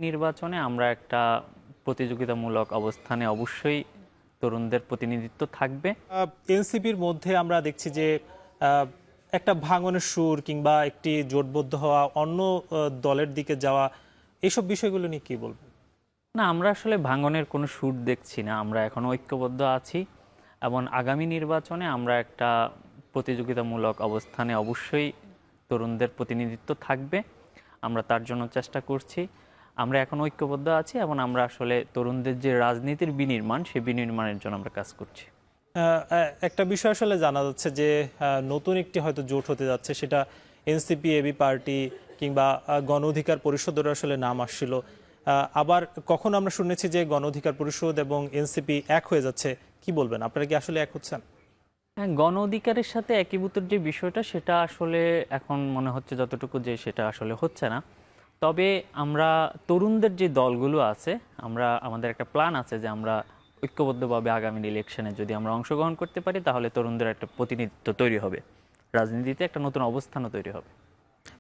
নির্বাচনে আমরা একটা প্রতিযোগিতামূলক অবস্থানে অবশ্যই তরুণদের প্রতিনিধিত্ব থাকবে। এনসিপির মধ্যে আমরা দেখছি যে একটা ভাঙনের সুর কিংবা একটি জোটবদ্ধ হওয়া, অন্য দলের দিকে যাওয়া, এসব বিষয়গুলো নিয়ে কি বলবেন? না, আমরা আসলে ভাঙনের কোনো সুর দেখছি না। আমরা এখন ঐক্যবদ্ধ আছি এবং আগামী নির্বাচনে আমরা একটা প্রতিযোগিতামূলক অবস্থানে অবশ্যই তরুণদের প্রতিনিধিত্ব থাকবে। আমরা তার জন্য চেষ্টা করছি। আমরা এখন ঐক্যবদ্ধ আছি এবং আমরা আসলে তরুণদের যে রাজনীতির বিনির্মাণ, সেই বিনির্মাণের জন্য আমরা কাজ করছি। একটা বিষয় আসলে জানা যাচ্ছে যে নতুন একটি হয়তো জোট হতে যাচ্ছে, সেটা এনসিপি, এবি পার্টি কিংবা গণ অধিকার পরিষদের আসলে নাম আসছিল। আবার কখন আমরা শুনেছি যে গণ অধিকার পরিষদ এবং এনসিপি এক হয়ে যাচ্ছে। কি বলবেন, আপনারা কি আসলে এক হচ্ছেন? হ্যাঁ, গণ অধিকারের সাথে একীভূতের যে বিষয়টা, সেটা আসলে এখন মনে হচ্ছে যতটুকু যে সেটা আসলে হচ্ছে না। তবে আমরা তরুণদের যে দলগুলো আছে, আমাদের একটা প্ল্যান আছে যে আমরা ঐক্যবদ্ধভাবে আগামী ইলেকশনে যদি আমরা অংশগ্রহণ করতে পারি, তাহলে তরুণদের একটা প্রতিনিধিত্ব তৈরি হবে, রাজনীতিতে একটা নতুন অবস্থানও তৈরি হবে।